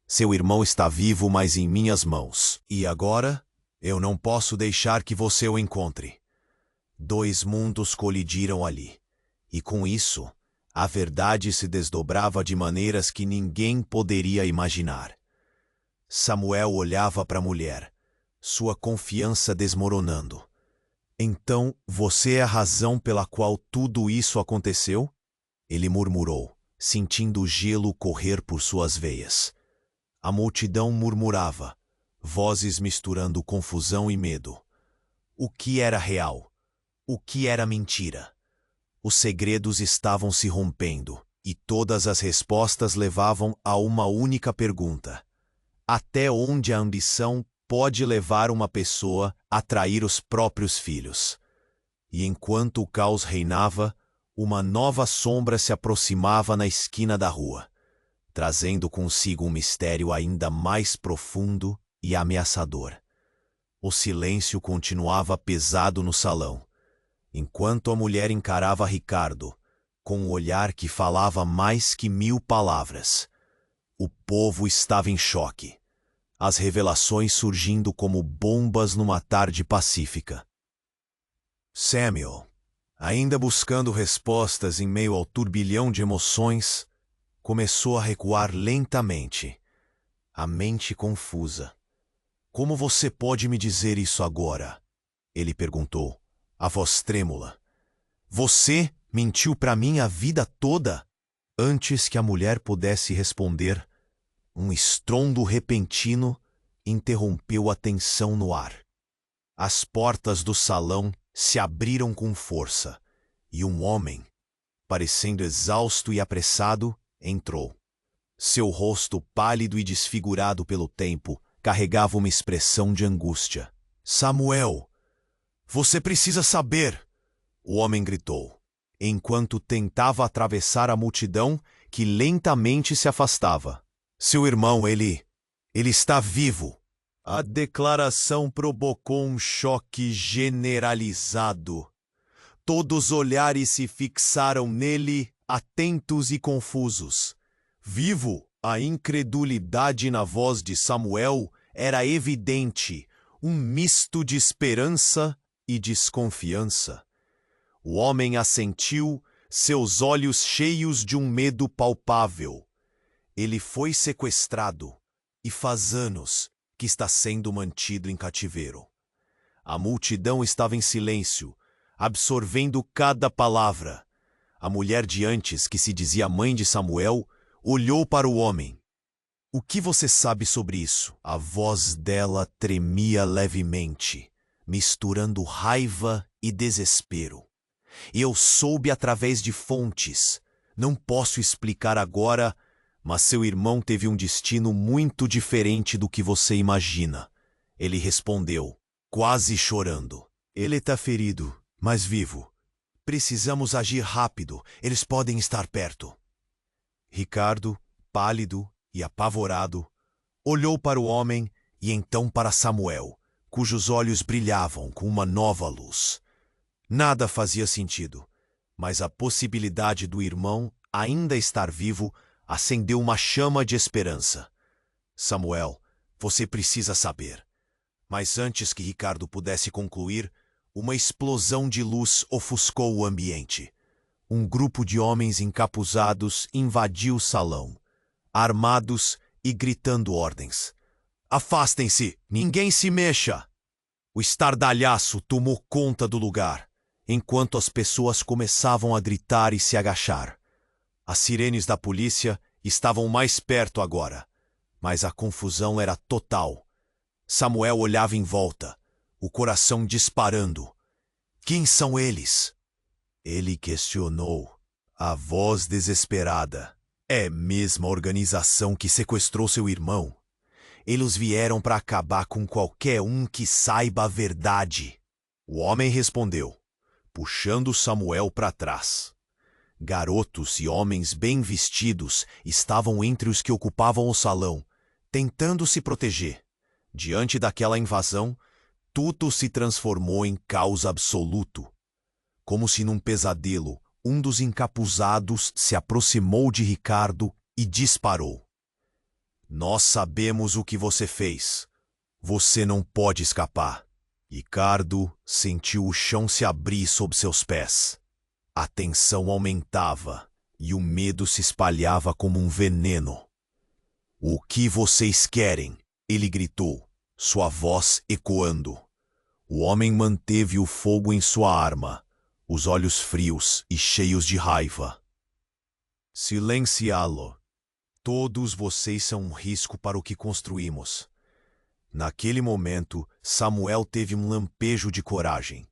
Seu irmão está vivo, mas em minhas mãos. E agora, eu não posso deixar que você o encontre. Dois mundos colidiram ali. E com isso, a verdade se desdobrava de maneiras que ninguém poderia imaginar. Samuel olhava para a mulher, sua confiança desmoronando. Então, você é a razão pela qual tudo isso aconteceu? Ele murmurou, sentindo o gelo correr por suas veias. A multidão murmurava, vozes misturando confusão e medo. O que era real? O que era mentira? Os segredos estavam se rompendo, e todas as respostas levavam a uma única pergunta. Até onde a ambição pode levar uma pessoa a trair os próprios filhos? E enquanto o caos reinava, uma nova sombra se aproximava na esquina da rua, trazendo consigo um mistério ainda mais profundo e ameaçador. O silêncio continuava pesado no salão, enquanto a mulher encarava Ricardo, com um olhar que falava mais que 1000 palavras. O povo estava em choque, as revelações surgindo como bombas numa tarde pacífica. Samuel, ainda buscando respostas em meio ao turbilhão de emoções, começou a recuar lentamente, a mente confusa. Como você pode me dizer isso agora? Ele perguntou, a voz trêmula. Você mentiu para mim a vida toda? Antes que a mulher pudesse responder, um estrondo repentino interrompeu a tensão no ar. As portas do salão se abriram com força, e um homem, parecendo exausto e apressado, entrou. Seu rosto pálido e desfigurado pelo tempo carregava uma expressão de angústia. Samuel, você precisa saber! O homem gritou, enquanto tentava atravessar a multidão que lentamente se afastava. Seu irmão, ele está vivo. A declaração provocou um choque generalizado. Todos os olhares se fixaram nele, atentos e confusos. Vivo? A incredulidade na voz de Samuel era evidente, um misto de esperança e desconfiança. O homem assentiu, seus olhos cheios de um medo palpável. Ele foi sequestrado, e faz anos que está sendo mantido em cativeiro. A multidão estava em silêncio, absorvendo cada palavra. A mulher de antes, que se dizia mãe de Samuel, olhou para o homem. O que você sabe sobre isso? A voz dela tremia levemente, misturando raiva e desespero. Eu soube através de fontes. Não posso explicar agora, mas seu irmão teve um destino muito diferente do que você imagina. Ele respondeu, quase chorando. Ele está ferido, mas vivo. Precisamos agir rápido, eles podem estar perto. Ricardo, pálido e apavorado, olhou para o homem e então para Samuel, cujos olhos brilhavam com uma nova luz. Nada fazia sentido, mas a possibilidade do irmão ainda estar vivo acendeu uma chama de esperança. Samuel, você precisa saber. Mas antes que Ricardo pudesse concluir, Uma explosão de luz ofuscou o ambiente. Um grupo de homens encapuzados invadiu o salão, armados e gritando ordens. Afastem-se! Ninguém se mexa! O estardalhaço tomou conta do lugar, enquanto as pessoas começavam a gritar e se agachar. As sirenes da polícia estavam mais perto agora, mas a confusão era total. Samuel olhava em volta, o coração disparando. Quem são eles? Ele questionou, a voz desesperada. É mesmo a organização que sequestrou seu irmão. Eles vieram para acabar com qualquer um que saiba a verdade. O homem respondeu, puxando Samuel para trás. Garotos e homens bem vestidos estavam entre os que ocupavam o salão, tentando se proteger. Diante daquela invasão, tudo se transformou em caos absoluto. Como se num pesadelo, um dos encapuzados se aproximou de Ricardo e disparou. Nós sabemos o que você fez. Você não pode escapar. Ricardo sentiu o chão se abrir sob seus pés. A tensão aumentava e o medo se espalhava como um veneno. O que vocês querem? Ele gritou, sua voz ecoando. O homem manteve o fogo em sua arma, os olhos frios e cheios de raiva. Silenciá-lo. Todos vocês são um risco para o que construímos. Naquele momento, Samuel teve um lampejo de coragem.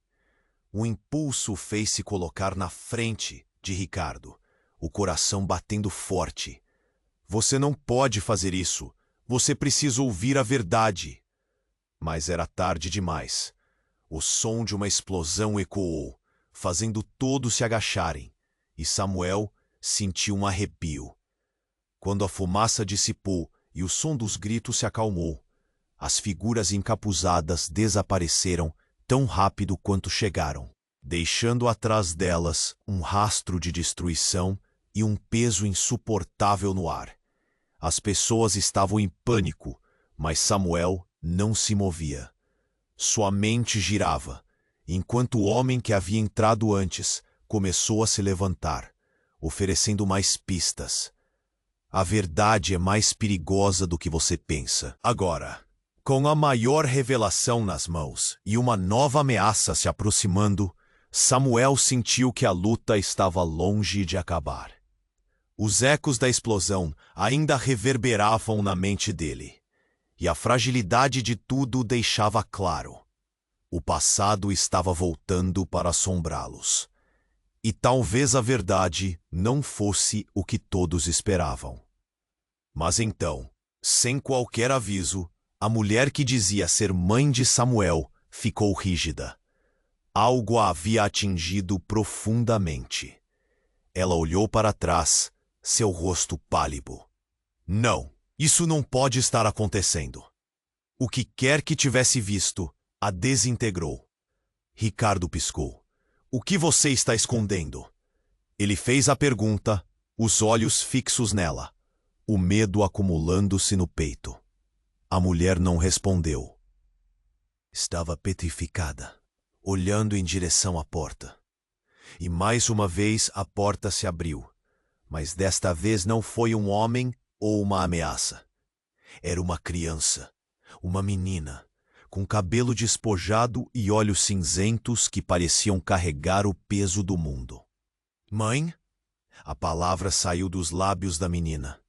Um impulso o fez se colocar na frente de Ricardo, o coração batendo forte. Você não pode fazer isso. Você precisa ouvir a verdade. Mas era tarde demais. O som de uma explosão ecoou, fazendo todos se agacharem, e Samuel sentiu um arrepio. Quando a fumaça dissipou e o som dos gritos se acalmou, as figuras encapuzadas desapareceram tão rápido quanto chegaram, deixando atrás delas um rastro de destruição e um peso insuportável no ar. As pessoas estavam em pânico, mas Samuel não se movia. Sua mente girava, enquanto o homem que havia entrado antes começou a se levantar, oferecendo mais pistas. A verdade é mais perigosa do que você pensa. Agora, com a maior revelação nas mãos e uma nova ameaça se aproximando, Samuel sentiu que a luta estava longe de acabar. Os ecos da explosão ainda reverberavam na mente dele, e a fragilidade de tudo deixava claro. O passado estava voltando para assombrá-los. E talvez a verdade não fosse o que todos esperavam. Mas então, sem qualquer aviso, a mulher que dizia ser mãe de Samuel ficou rígida. Algo a havia atingido profundamente. Ela olhou para trás, seu rosto pálido. Não, isso não pode estar acontecendo. O que quer que tivesse visto, a desintegrou. Ricardo piscou. O que você está escondendo? Ele fez a pergunta, os olhos fixos nela, o medo acumulando-se no peito. A mulher não respondeu. Estava petrificada, olhando em direção à porta. E mais uma vez a porta se abriu, mas desta vez não foi um homem ou uma ameaça. Era uma criança, uma menina, com cabelo despojado e olhos cinzentos que pareciam carregar o peso do mundo. Mãe? A palavra saiu dos lábios da menina,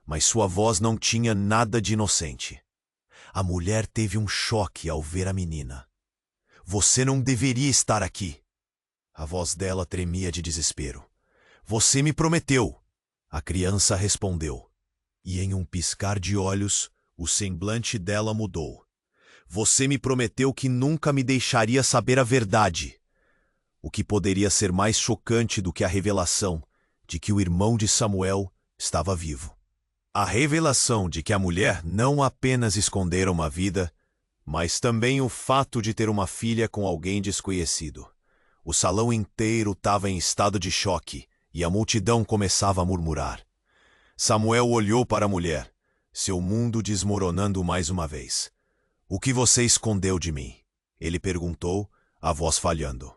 mas sua voz não tinha nada de inocente. A mulher teve um choque ao ver a menina. Você não deveria estar aqui. A voz dela tremia de desespero. Você me prometeu. A criança respondeu. E em um piscar de olhos, o semblante dela mudou. Você me prometeu que nunca me deixaria saber a verdade. O que poderia ser mais chocante do que a revelação de que o irmão de Samuel estava vivo. A revelação de que a mulher não apenas escondera uma vida, mas também o fato de ter uma filha com alguém desconhecido. O salão inteiro estava em estado de choque e a multidão começava a murmurar. Samuel olhou para a mulher, seu mundo desmoronando mais uma vez. O que você escondeu de mim? Ele perguntou, a voz falhando.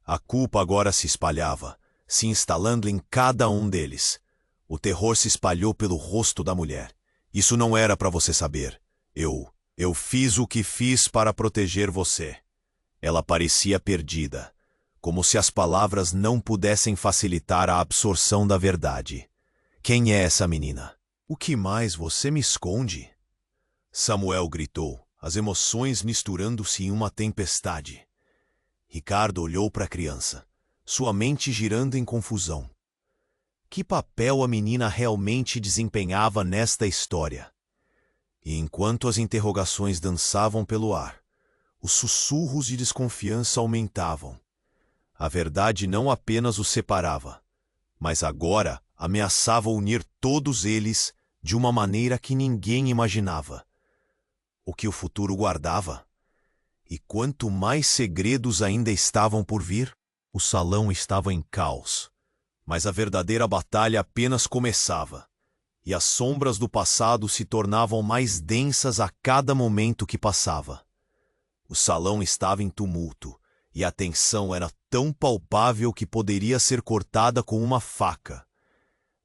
A culpa agora se espalhava, se instalando em cada um deles. O terror se espalhou pelo rosto da mulher. Isso não era para você saber. Eu fiz o que fiz para proteger você. Ela parecia perdida, como se as palavras não pudessem facilitar a absorção da verdade. Quem é essa menina? O que mais você me esconde? Samuel gritou, as emoções misturando-se em uma tempestade. Ricardo olhou para a criança, sua mente girando em confusão. Que papel a menina realmente desempenhava nesta história? E enquanto as interrogações dançavam pelo ar, os sussurros de desconfiança aumentavam. A verdade não apenas os separava, mas agora ameaçava unir todos eles de uma maneira que ninguém imaginava. O que o futuro guardava? E quanto mais segredos ainda estavam por vir, o salão estava em caos. Mas a verdadeira batalha apenas começava, e as sombras do passado se tornavam mais densas a cada momento que passava. O salão estava em tumulto, e a tensão era tão palpável que poderia ser cortada com uma faca.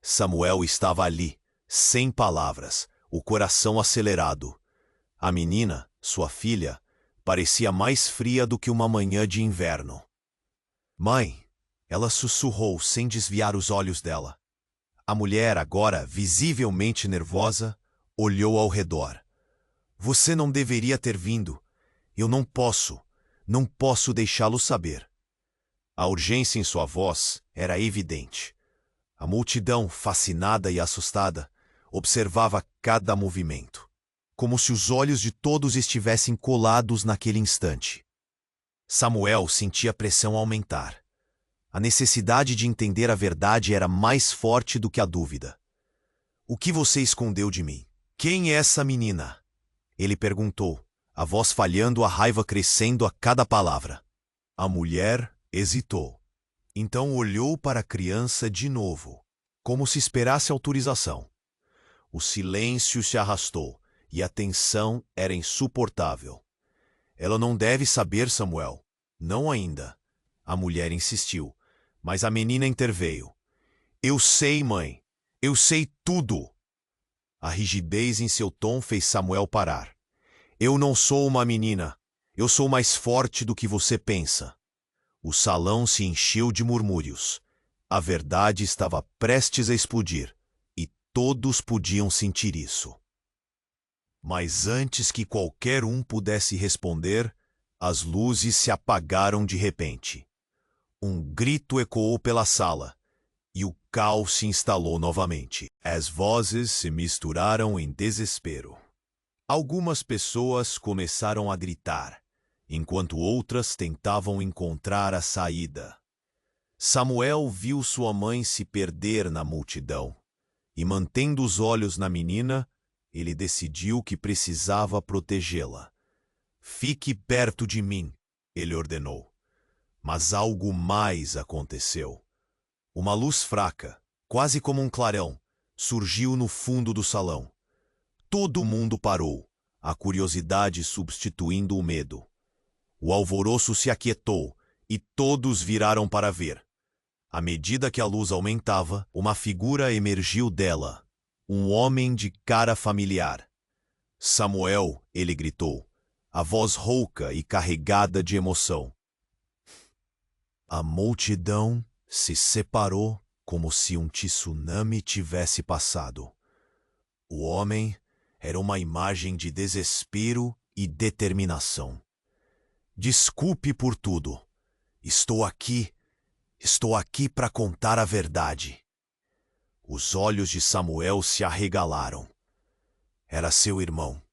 Samuel estava ali, sem palavras, o coração acelerado. A menina, sua filha, parecia mais fria do que uma manhã de inverno. Mãe, ela sussurrou sem desviar os olhos dela. A mulher, agora visivelmente nervosa, olhou ao redor. Você não deveria ter vindo. Eu não posso deixá-lo saber. A urgência em sua voz era evidente. A multidão, fascinada e assustada, observava cada movimento, como se os olhos de todos estivessem colados naquele instante. Samuel sentia a pressão aumentar. A necessidade de entender a verdade era mais forte do que a dúvida. O que você escondeu de mim? Quem é essa menina? Ele perguntou, a voz falhando, a raiva crescendo a cada palavra. A mulher hesitou. Então olhou para a criança de novo, como se esperasse autorização. O silêncio se arrastou e a tensão era insuportável. Ela não deve saber, Samuel. Não ainda. A mulher insistiu, mas a menina interveio. Eu sei, mãe. Eu sei tudo. A rigidez em seu tom fez Samuel parar. Eu não sou uma menina. Eu sou mais forte do que você pensa. O salão se encheu de murmúrios. A verdade estava prestes a explodir, e todos podiam sentir isso. Mas antes que qualquer um pudesse responder, as luzes se apagaram de repente. Um grito ecoou pela sala, e o caos se instalou novamente. As vozes se misturaram em desespero. Algumas pessoas começaram a gritar, enquanto outras tentavam encontrar a saída. Samuel viu sua mãe se perder na multidão, e mantendo os olhos na menina, ele decidiu que precisava protegê-la. Fique perto de mim, ele ordenou. Mas algo mais aconteceu. Uma luz fraca, quase como um clarão, surgiu no fundo do salão. Todo mundo parou, a curiosidade substituindo o medo. O alvoroço se aquietou e todos viraram para ver. À medida que a luz aumentava, uma figura emergiu dela. Um homem de cara familiar. Samuel, ele gritou, a voz rouca e carregada de emoção. A multidão se separou como se um tsunami tivesse passado. O homem era uma imagem de desespero e determinação. Desculpe por tudo. Estou aqui para contar a verdade. Os olhos de Samuel se arregalaram. Era seu irmão.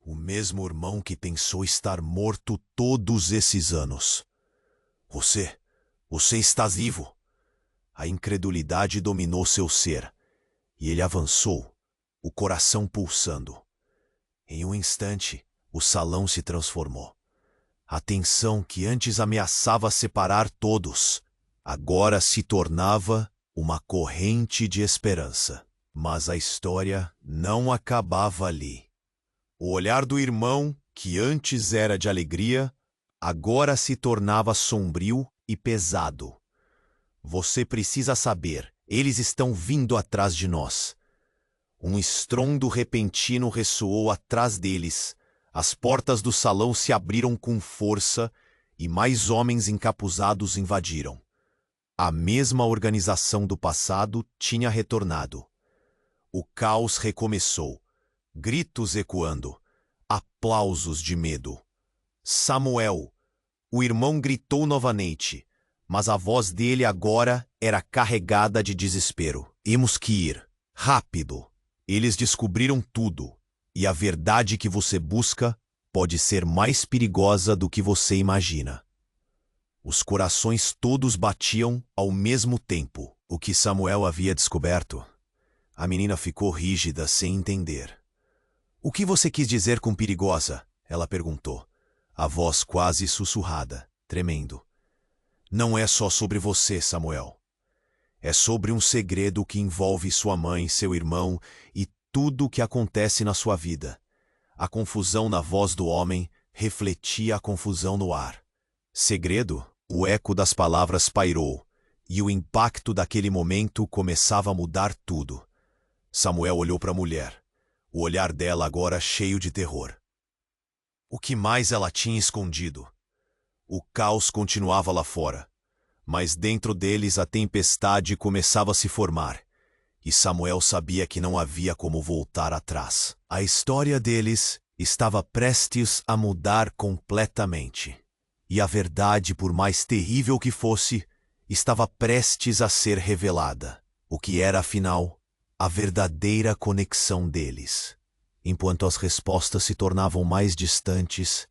O mesmo irmão que pensou estar morto todos esses anos. Você está vivo. A incredulidade dominou seu ser, e ele avançou, o coração pulsando. Em um instante, o salão se transformou. A tensão que antes ameaçava separar todos, agora se tornava uma corrente de esperança. Mas a história não acabava ali. O olhar do irmão, que antes era de alegria, agora se tornava sombrio e pesado. Você precisa saber, eles estão vindo atrás de nós. Um estrondo repentino ressoou atrás deles. As portas do salão se abriram com força e mais homens encapuzados invadiram. A mesma organização do passado tinha retornado. O caos recomeçou. Gritos ecoando. Aplausos de medo. Samuel! O irmão gritou novamente, mas a voz dele agora era carregada de desespero. Temos que ir. Rápido! Eles descobriram tudo, e a verdade que você busca pode ser mais perigosa do que você imagina. Os corações todos batiam ao mesmo tempo. O que Samuel havia descoberto? A menina ficou rígida, sem entender. O que você quis dizer com perigosa? Ela perguntou, a voz quase sussurrada, tremendo. Não é só sobre você, Samuel. É sobre um segredo que envolve sua mãe, seu irmão e tudo o que acontece na sua vida. A confusão na voz do homem refletia a confusão no ar. Segredo? O eco das palavras pairou, e o impacto daquele momento começava a mudar tudo. Samuel olhou para a mulher, o olhar dela agora cheio de terror. O que mais ela tinha escondido? O caos continuava lá fora, mas dentro deles a tempestade começava a se formar, e Samuel sabia que não havia como voltar atrás. A história deles estava prestes a mudar completamente. E a verdade, por mais terrível que fosse, estava prestes a ser revelada. O que era, afinal, a verdadeira conexão deles. Enquanto as respostas se tornavam mais distantes,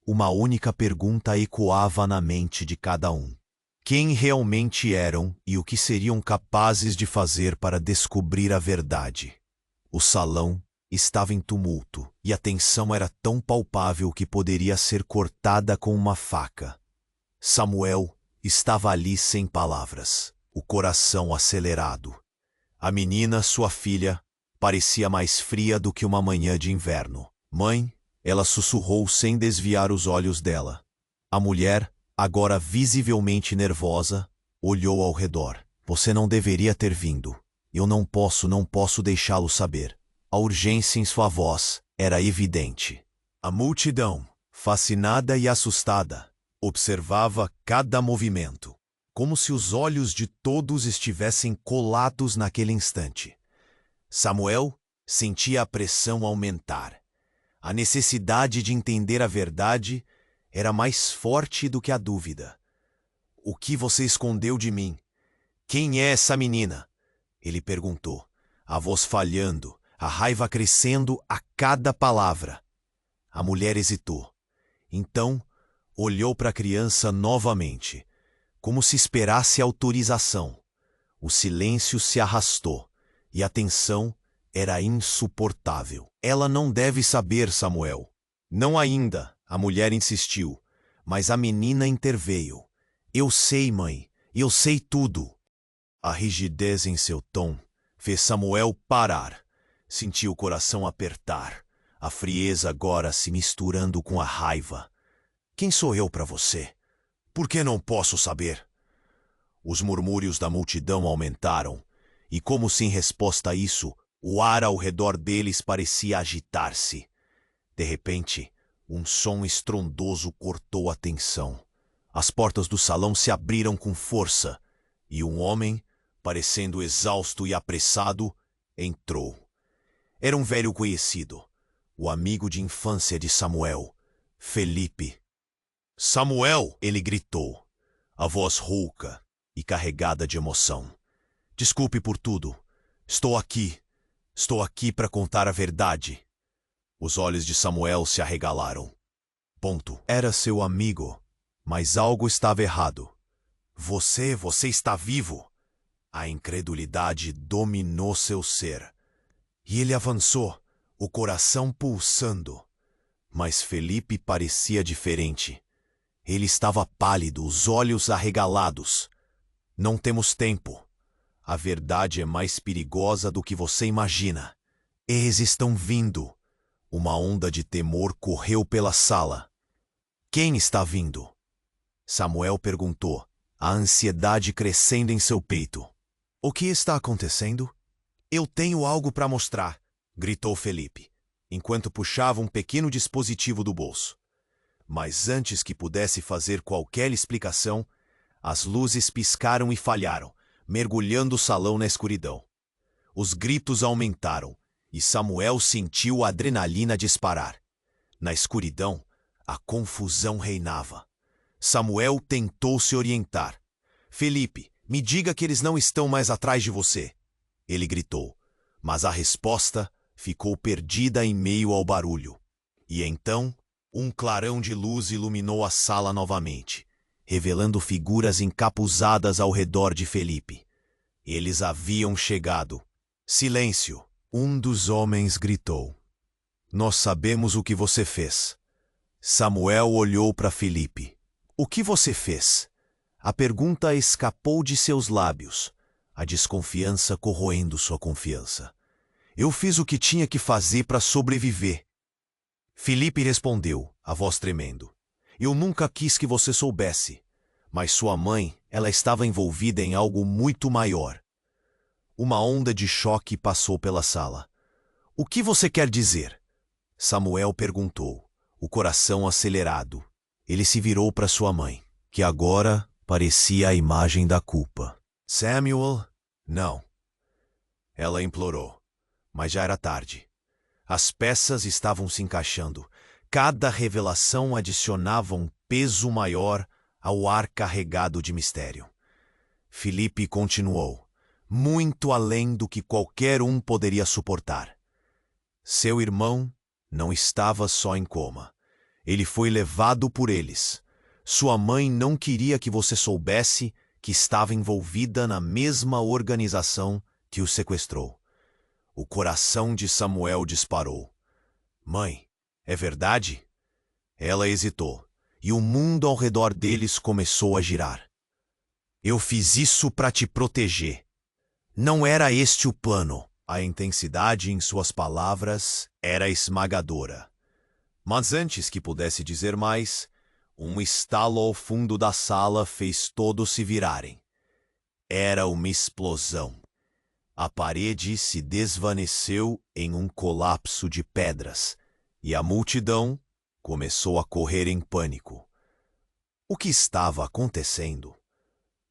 uma única pergunta ecoava na mente de cada um. Quem realmente eram e o que seriam capazes de fazer para descobrir a verdade? O salão estava em tumulto, e a tensão era tão palpável que poderia ser cortada com uma faca. Samuel estava ali sem palavras, o coração acelerado. A menina, sua filha, parecia mais fria do que uma manhã de inverno. Mãe, ela sussurrou sem desviar os olhos dela. A mulher, agora visivelmente nervosa, olhou ao redor. Você não deveria ter vindo. Eu não posso deixá-lo saber. A urgência em sua voz era evidente. A multidão, fascinada e assustada, observava cada movimento, como se os olhos de todos estivessem colados naquele instante. Samuel sentia a pressão aumentar. A necessidade de entender a verdade era mais forte do que a dúvida. O que você escondeu de mim? Quem é essa menina? Ele perguntou, a voz falhando, a raiva crescendo a cada palavra. A mulher hesitou. Então, olhou para a criança novamente, como se esperasse autorização. O silêncio se arrastou, e a tensão era insuportável. Ela não deve saber, Samuel. Não ainda, a mulher insistiu, mas a menina interveio. Eu sei, mãe, eu sei tudo. A rigidez em seu tom fez Samuel parar. Sentiu o coração apertar, a frieza agora se misturando com a raiva. Quem sou eu para você? Por que não posso saber? Os murmúrios da multidão aumentaram, e como se em resposta a isso, o ar ao redor deles parecia agitar-se. De repente, um som estrondoso cortou a tensão. As portas do salão se abriram com força, e um homem, parecendo exausto e apressado, entrou. Era um velho conhecido, o amigo de infância de Samuel, Felipe. Samuel! Ele gritou, a voz rouca e carregada de emoção. Desculpe por tudo. Estou aqui para contar a verdade. Os olhos de Samuel se arregalaram. Era seu amigo, mas algo estava errado. Você está vivo. A incredulidade dominou seu ser. E ele avançou, o coração pulsando. Mas Felipe parecia diferente. Ele estava pálido, os olhos arregalados. Não temos tempo. A verdade é mais perigosa do que você imagina. Eles estão vindo. Uma onda de temor correu pela sala. Quem está vindo? Samuel perguntou, a ansiedade crescendo em seu peito. O que está acontecendo? Eu tenho algo para mostrar, gritou Felipe, enquanto puxava um pequeno dispositivo do bolso. Mas antes que pudesse fazer qualquer explicação, as luzes piscaram e falharam, mergulhando o salão na escuridão. Os gritos aumentaram e Samuel sentiu a adrenalina disparar. Na escuridão, a confusão reinava. Samuel tentou se orientar. Felipe, me diga que eles não estão mais atrás de você. Ele gritou, mas a resposta ficou perdida em meio ao barulho. E então, um clarão de luz iluminou a sala novamente, revelando figuras encapuzadas ao redor de Felipe. Eles haviam chegado. Silêncio! Um dos homens gritou. Nós sabemos o que você fez. Samuel olhou para Felipe. O que você fez? A pergunta escapou de seus lábios, a desconfiança corroendo sua confiança. Eu fiz o que tinha que fazer para sobreviver. Felipe respondeu, a voz tremendo. Eu nunca quis que você soubesse, mas sua mãe, ela estava envolvida em algo muito maior. Uma onda de choque passou pela sala. O que você quer dizer? Samuel perguntou, o coração acelerado. Ele se virou para sua mãe, que agora parecia a imagem da culpa. Samuel, não. Ela implorou, mas já era tarde. As peças estavam se encaixando. Cada revelação adicionava um peso maior ao ar carregado de mistério. Felipe continuou, muito além do que qualquer um poderia suportar. Seu irmão não estava só em coma. Ele foi levado por eles. Sua mãe não queria que você soubesse que estava envolvida na mesma organização que o sequestrou. O coração de Samuel disparou. Mãe, é verdade? Ela hesitou, e o mundo ao redor deles começou a girar. Eu fiz isso para te proteger. Não era este o plano. A intensidade em suas palavras era esmagadora. Mas antes que pudesse dizer mais, um estalo ao fundo da sala fez todos se virarem. Era uma explosão. A parede se desvaneceu em um colapso de pedras, e a multidão começou a correr em pânico. O que estava acontecendo?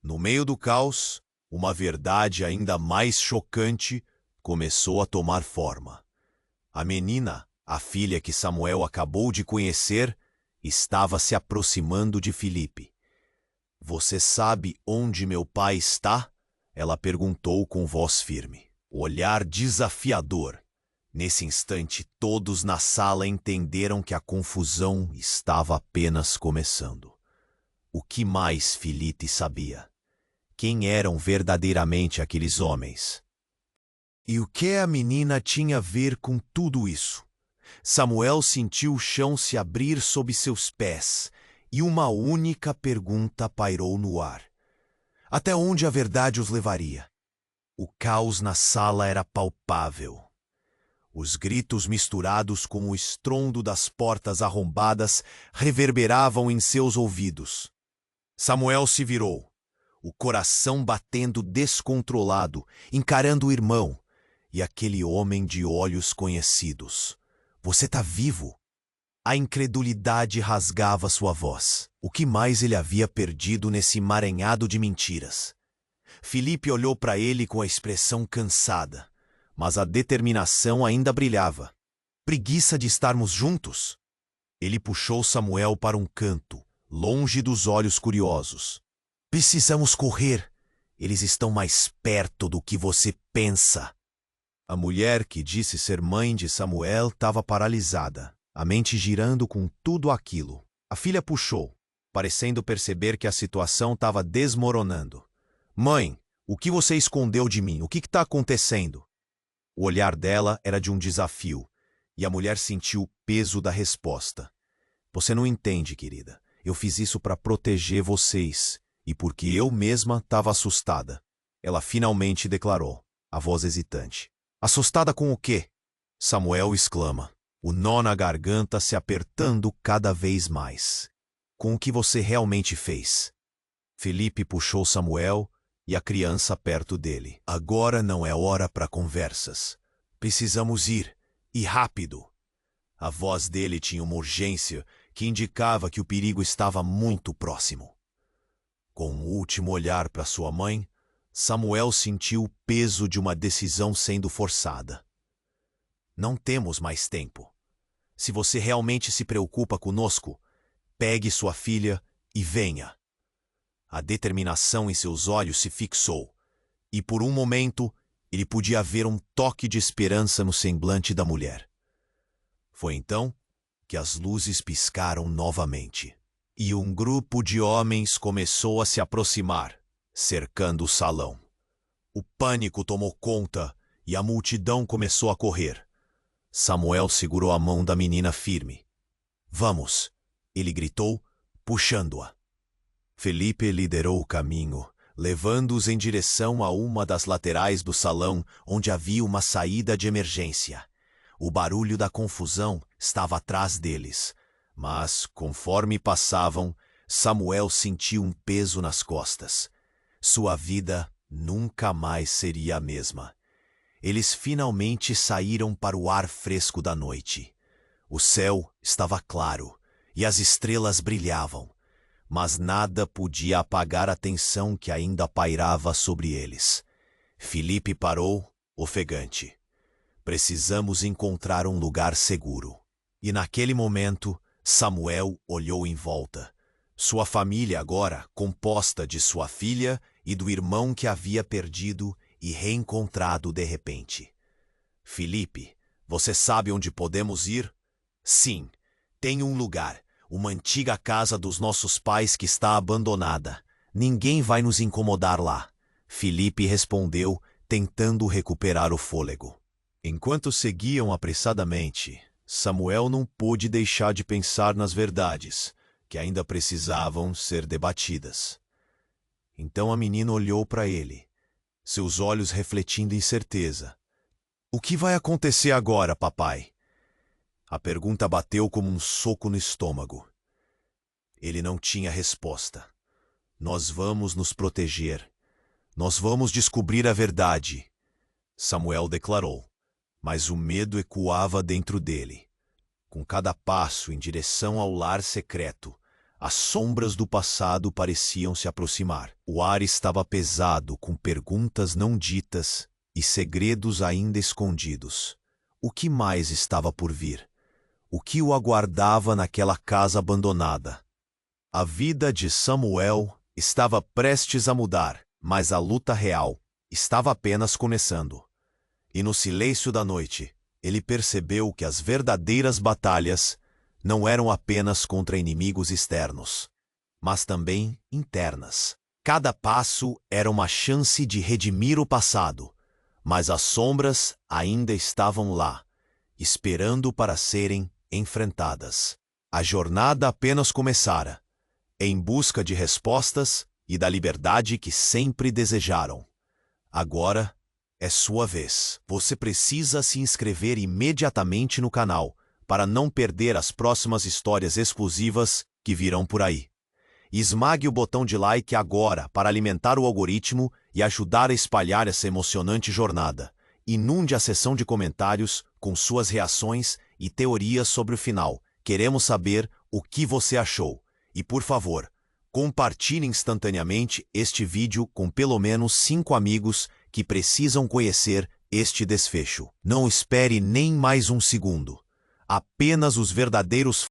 No meio do caos, uma verdade ainda mais chocante começou a tomar forma. A menina, a filha que Samuel acabou de conhecer, estava se aproximando de Felipe. Você sabe onde meu pai está? Ela perguntou com voz firme, olhar desafiador. Nesse instante, todos na sala entenderam que a confusão estava apenas começando. O que mais Felipe sabia? Quem eram verdadeiramente aqueles homens? E o que a menina tinha a ver com tudo isso? Samuel sentiu o chão se abrir sob seus pés, e uma única pergunta pairou no ar. Até onde a verdade os levaria? O caos na sala era palpável. Os gritos misturados com o estrondo das portas arrombadas reverberavam em seus ouvidos. Samuel se virou, o coração batendo descontrolado, encarando o irmão e aquele homem de olhos conhecidos. Você tá vivo? A incredulidade rasgava sua voz. O que mais ele havia perdido nesse emaranhado de mentiras? Felipe olhou para ele com a expressão cansada, mas a determinação ainda brilhava. Preguiça de estarmos juntos? Ele puxou Samuel para um canto, longe dos olhos curiosos. Precisamos correr. Eles estão mais perto do que você pensa. A mulher que disse ser mãe de Samuel estava paralisada, a mente girando com tudo aquilo. A filha puxou, parecendo perceber que a situação estava desmoronando. Mãe, o que você escondeu de mim? O que está acontecendo? O olhar dela era de um desafio, e a mulher sentiu o peso da resposta. Você não entende, querida. Eu fiz isso para proteger vocês, e porque eu mesma estava assustada. Ela finalmente declarou, a voz hesitante. Assustada com o quê? Samuel exclama, o nó na garganta se apertando cada vez mais. com o que você realmente fez. Felipe puxou Samuel e a criança perto dele. Agora não é hora para conversas. Precisamos ir, e rápido. A voz dele tinha uma urgência que indicava que o perigo estava muito próximo. Com um último olhar para sua mãe, Samuel sentiu o peso de uma decisão sendo forçada. Não temos mais tempo. Se você realmente se preocupa conosco, pegue sua filha e venha. A determinação em seus olhos se fixou, e por um momento ele podia ver um toque de esperança no semblante da mulher. Foi então que as luzes piscaram novamente, e um grupo de homens começou a se aproximar, cercando o salão. O pânico tomou conta e a multidão começou a correr. Samuel segurou a mão da menina firme. Vamos, ele gritou, puxando-a. Felipe liderou o caminho, levando-os em direção a uma das laterais do salão onde havia uma saída de emergência. O barulho da confusão estava atrás deles, mas, conforme passavam, Samuel sentiu um peso nas costas. Sua vida nunca mais seria a mesma. Eles finalmente saíram para o ar fresco da noite. O céu estava claro e as estrelas brilhavam, mas nada podia apagar a tensão que ainda pairava sobre eles. Felipe parou, ofegante. Precisamos encontrar um lugar seguro. E naquele momento, Samuel olhou em volta. Sua família agora, composta de sua filha e do irmão que havia perdido e reencontrado de repente. Felipe, você sabe onde podemos ir? Sim, tem um lugar, uma antiga casa dos nossos pais que está abandonada. Ninguém vai nos incomodar lá. Felipe respondeu, tentando recuperar o fôlego. Enquanto seguiam apressadamente, Samuel não pôde deixar de pensar nas verdades, que ainda precisavam ser debatidas. Então a menina olhou para ele, seus olhos refletindo incerteza. O que vai acontecer agora, papai? A pergunta bateu como um soco no estômago. Ele não tinha resposta. Nós vamos nos proteger. Nós vamos descobrir a verdade, Samuel declarou, mas o medo ecoava dentro dele. Com cada passo em direção ao lar secreto, as sombras do passado pareciam se aproximar. O ar estava pesado com perguntas não ditas e segredos ainda escondidos. O que mais estava por vir? O que o aguardava naquela casa abandonada? A vida de Samuel estava prestes a mudar, mas a luta real estava apenas começando. E no silêncio da noite, ele percebeu que as verdadeiras batalhas não eram apenas contra inimigos externos, mas também internas. Cada passo era uma chance de redimir o passado, mas as sombras ainda estavam lá, esperando para serem enfrentadas. A jornada apenas começara, em busca de respostas e da liberdade que sempre desejaram. Agora é sua vez. Você precisa se inscrever imediatamente no canal para não perder as próximas histórias exclusivas que virão por aí. Esmague o botão de like agora para alimentar o algoritmo e ajudar a espalhar essa emocionante jornada. Inunde a seção de comentários com suas reações e teorias sobre o final. Queremos saber o que você achou. E, por favor, compartilhe instantaneamente este vídeo com pelo menos 5 amigos que precisam conhecer este desfecho. Não espere nem mais um segundo. Apenas os verdadeiros